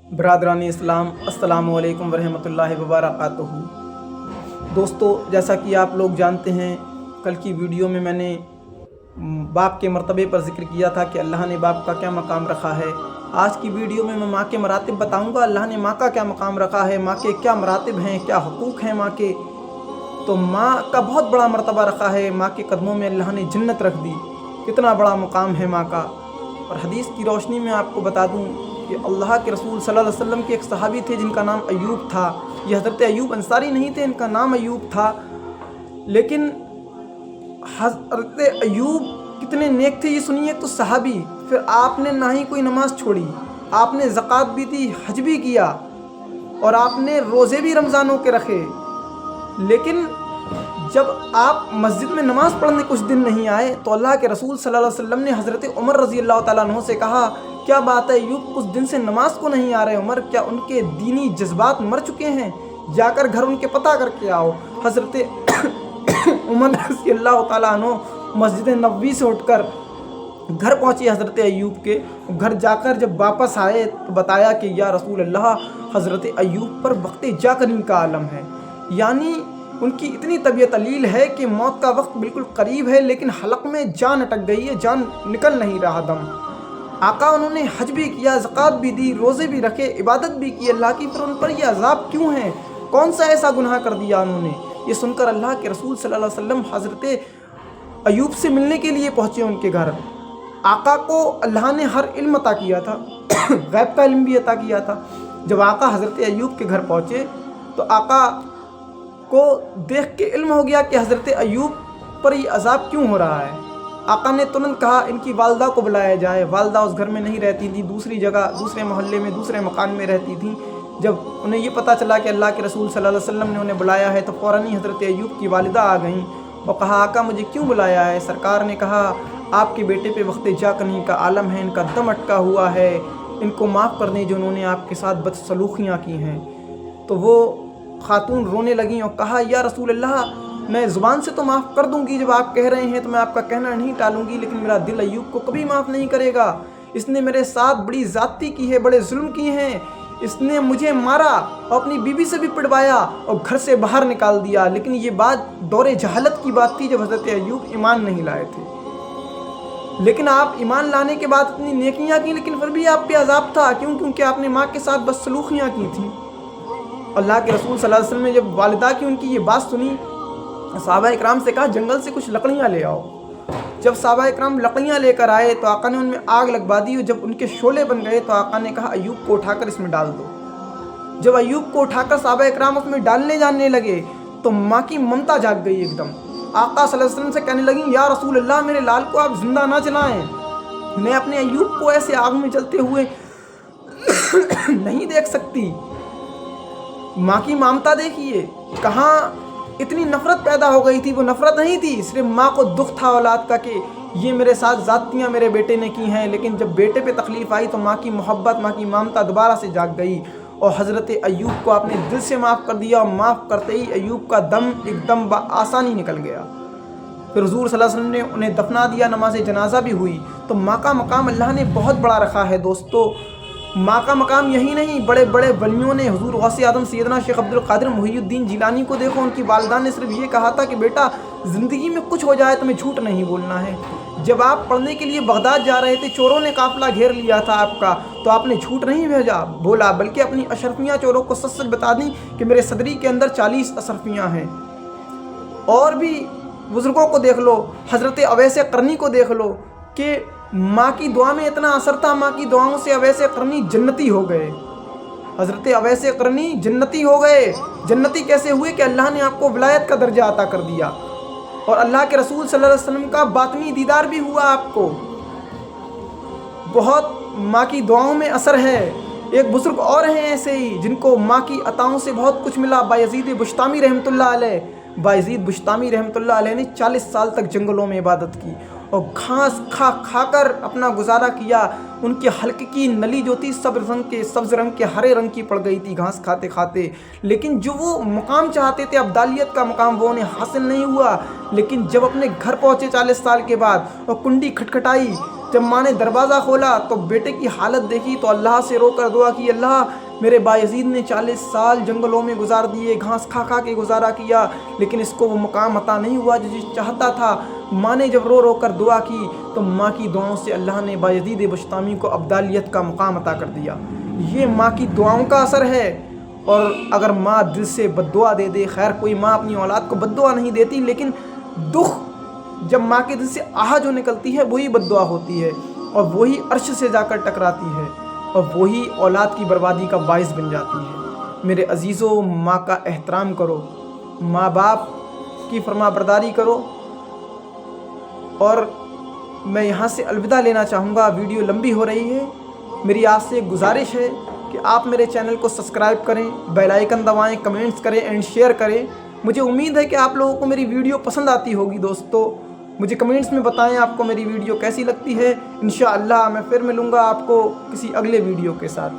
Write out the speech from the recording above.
برادران اسلام، السلام علیکم ورحمۃ اللہ وبرکاتہ۔ دوستو، جیسا کہ آپ لوگ جانتے ہیں، کل کی ویڈیو میں نے باپ کے مرتبے پر ذکر کیا تھا کہ اللہ نے باپ کا کیا مقام رکھا ہے۔ آج کی ویڈیو میں ماں کے مراتب بتاؤں گا، اللہ نے ماں کا کیا مقام رکھا ہے، ماں کے کیا مراتب ہیں، کیا حقوق ہیں ماں کے۔ تو ماں کا بہت بڑا مرتبہ رکھا ہے، ماں کے قدموں میں اللہ نے جنت رکھ دی، کتنا بڑا مقام ہے ماں کا۔ اور حدیث کی روشنی میں آپ کو بتا دوں کہ اللہ کے رسول صلی اللہ علیہ وسلم کے ایک صحابی تھے جن کا نام ایوب تھا۔ یہ حضرت ایوب انصاری نہیں تھے، ان کا نام ایوب تھا، لیکن حضرت ایوب کتنے نیک تھے یہ سنیے۔ تو صحابی، پھر آپ نے نہ ہی کوئی نماز چھوڑی، آپ نے زکوٰۃ بھی دی، حج بھی کیا، اور آپ نے روزے بھی رمضانوں کے رکھے، لیکن جب آپ مسجد میں نماز پڑھنے کچھ دن نہیں آئے تو اللہ کے رسول صلی اللہ علیہ وسلم نے حضرت عمر رضی اللہ تعالیٰ عنہ سے کہا، کیا بات ہے ایوب کچھ دن سے نماز کو نہیں آ رہے عمر، کیا ان کے دینی جذبات مر چکے ہیں؟ جا کر گھر ان کے پتہ کر کے آؤ۔ حضرت عمر رضی اللہ تعالیٰ عنہ مسجد نبوی سے اٹھ کر گھر پہنچے حضرت ایوب کے۔ گھر جا کر جب واپس آئے تو بتایا کہ یا رسول اللہ، حضرت ایوب پر وقت جا کریں کا عالم ہے، یعنی ان کی اتنی طبیعت علیل ہے کہ موت کا وقت بالکل قریب ہے، لیکن حلق میں جان اٹک گئی ہے، جان نکل نہیں رہا دم۔ آقا انہوں نے حج بھی کیا، زکوٰۃ بھی دی، روزے بھی رکھے، عبادت بھی کی اللہ کی، پھر ان پر یہ عذاب کیوں ہیں؟ کون سا ایسا گناہ کر دیا انہوں نے؟ یہ سن کر اللہ کے رسول صلی اللہ علیہ وسلم حضرت ایوب سے ملنے کے لیے پہنچے ان کے گھر۔ آقا کو اللہ نے ہر علم عطا کیا تھا، غیب کا علم بھی عطا کیا تھا۔ جب آقا حضرت ایوب کے گھر پہنچے تو آقا کو دیکھ کے علم ہو گیا کہ حضرت ایوب پر یہ عذاب کیوں ہو رہا ہے۔ آقا نے ترنت کہا ان کی والدہ کو بلایا جائے۔ والدہ اس گھر میں نہیں رہتی تھی، دوسری جگہ، دوسرے محلے میں، دوسرے مکان میں رہتی تھیں۔ جب انہیں یہ پتہ چلا کہ اللہ کے رسول صلی اللہ علیہ وسلم نے انہیں بلایا ہے تو فوراً ہی حضرت ایوب کی والدہ آ گئیں اور کہا، آقا مجھے کیوں بلایا ہے؟ سرکار نے کہا، آپ کے بیٹے پہ وقت جا کرنے کا عالم ہے، ان کا دم اٹکا ہوا ہے، ان کو معاف کر دیں جو انہوں نے آپ کے ساتھ بدسلوکیاں کی ہیں۔ تو وہ خاتون رونے لگیں اور کہا، یا رسول اللہ، میں زبان سے تو معاف کر دوں گی، جب آپ کہہ رہے ہیں تو میں آپ کا کہنا نہیں ٹالوں گی، لیکن میرا دل ایوب کو کبھی معاف نہیں کرے گا۔ اس نے میرے ساتھ بڑی زیادتی کی ہے، بڑے ظلم کیے ہیں، اس نے مجھے مارا اور اپنی بیوی سے بھی پڑوایا اور گھر سے باہر نکال دیا۔ لیکن یہ بات دور جہالت کی بات تھی جب حضرت ایوب ایمان نہیں لائے تھے، لیکن آپ ایمان لانے کے بعد اتنی نیکیاں کی، لیکن پھر بھی آپ پہ عذاب تھا۔ کیوں؟ کیونکہ آپ نے ماں کے ساتھ بدسلوکیاں کی تھیں۔ اللہ کے رسول صلی اللہ علیہ وسلم نے جب والدہ کی ان کی یہ بات سنی، صحابہ اکرام سے کہا جنگل سے کچھ لکڑیاں لے آؤ۔ جب صحابہ اکرام لکڑیاں لے کر آئے تو آقا نے ان میں آگ لگوا دی، اور جب ان کے شعلے بن گئے تو آقا نے کہا ایوب کو اٹھا کر اس میں ڈال دو۔ جب ایوب کو اٹھا کر صحابہ اکرام اس میں ڈالنے جانے لگے تو ماں کی ممتا جاگ گئی ایک دم۔ آقا صلی اللہ علیہ وسلم سے کہنے لگیں، یا رسول اللہ، میرے لال کو آپ زندہ نہ جلائیں، میں اپنے ایوب کو ایسے آگ میں جلتے ہوئے نہیں دیکھ سکتی۔ ماں کی ممتا دیکھیے، کہاں اتنی نفرت پیدا ہو گئی تھی۔ وہ نفرت نہیں تھی، صرف ماں کو دکھ تھا اولاد کا کہ یہ میرے ساتھ زیادتیاں میرے بیٹے نے کی ہیں، لیکن جب بیٹے پہ تکلیف آئی تو ماں کی محبت، ماں کی ممتا دوبارہ سے جاگ گئی، اور حضرت ایوب کو آپ نے دل سے معاف کر دیا، اور معاف کرتے ہی ایوب کا دم ایک دم بآسانی نکل گیا۔ پھر حضور صلی اللہ علیہ وسلم نے انہیں دفنا دیا، نماز جنازہ بھی ہوئی۔ تو ماں کا مقام اللہ نے بہت بڑا رکھا ہے دوستو۔ ماں کا مقام یہی نہیں، بڑے بڑے ولیوں نے، حضور غوث اعظم سیدنا شیخ عبد القادر محی الدین جیلانی کو دیکھو، ان کی والدہ نے صرف یہ کہا تھا کہ بیٹا زندگی میں کچھ ہو جائے تمہیں جھوٹ نہیں بولنا ہے۔ جب آپ پڑھنے کے لیے بغداد جا رہے تھے، چوروں نے قافلہ گھیر لیا تھا آپ کا، تو آپ نے جھوٹ نہیں بولا، بلکہ اپنی اشرفیاں چوروں کو سچ سچ بتا دیں کہ میرے صدری کے اندر 40 اشرفیاں ہیں۔ اور بھی بزرگوں کو دیکھ لو، حضرت اویس قرنی کو دیکھ لو کہ ماں کی دعا میں اتنا اثر تھا، ماں کی دعاؤں سے اویس قرنی جنتی ہو گئے۔ حضرت اویس قرنی جنتی ہو گئے۔ جنتی کیسے ہوئے؟ کہ اللہ نے آپ کو ولایت کا درجہ عطا کر دیا، اور اللہ کے رسول صلی اللہ علیہ وسلم کا باطنی دیدار بھی ہوا آپ کو۔ بہت ماں کی دعاؤں میں اثر ہے۔ ایک بزرگ اور ہیں ایسے ہی جن کو ماں کی عطاؤں سے بہت کچھ ملا، بایزید بشتامی رحمۃ اللہ علیہ۔ بایزید بشتامی رحمۃ اللہ علیہ نے 40 سال تک جنگلوں میں عبادت کی اور گھاس کھا کھا کر اپنا گزارا کیا۔ ان کے حلق کی نلی جو تھی سبز رنگ کے ہرے رنگ کی پڑ گئی تھی گھاس کھاتے کھاتے، لیکن جو وہ مقام چاہتے تھے ابدالیت کا مقام، وہ انہیں حاصل نہیں ہوا۔ لیکن جب اپنے گھر پہنچے 40 سال کے بعد اور کنڈی کھٹکھٹائی، جب ماں نے دروازہ کھولا تو بیٹے کی حالت دیکھی تو اللہ سے رو کر دعا کی، اللہ میرے بایزید نے 40 سال جنگلوں میں گزار دیے، گھاس کھا کھا کے گزارا کیا، لیکن اس کو وہ مقام عطا نہیں ہوا جو چاہتا تھا۔ ماں نے جب رو رو کر دعا کی تو ماں کی دعاؤں سے اللہ نے بایزید بستامی کو ابدالیت کا مقام عطا کر دیا۔ یہ ماں کی دعاؤں کا اثر ہے۔ اور اگر ماں دل سے بد دعا دے دے، خیر کوئی ماں اپنی اولاد کو بد دعا نہیں دیتی، لیکن دکھ جب ماں کے دل سے آہ جو نکلتی ہے وہی بد دعا ہوتی ہے، اور وہی عرش سے جا کر ٹکراتی ہے، اور وہی اولاد کی بربادی کا باعث بن جاتی ہے۔ میرے عزیزوں، ماں کا احترام کرو، ماں باپ کی فرما برداری کرو۔ اور میں یہاں سے الوداع لینا چاہوں گا، ویڈیو لمبی ہو رہی ہے۔ میری آپ سے گزارش ہے کہ آپ میرے چینل کو سبسکرائب کریں، بیل آئیکن دبائیں، کمنٹس کریں اینڈ شیئر کریں۔ مجھے امید ہے کہ آپ لوگوں کو میری ویڈیو پسند آتی ہوگی۔ دوستو مجھے کمنٹس میں بتائیں آپ کو میری ویڈیو کیسی لگتی ہے۔ انشاءاللہ میں پھر ملوں گا آپ کو کسی اگلے ویڈیو کے ساتھ۔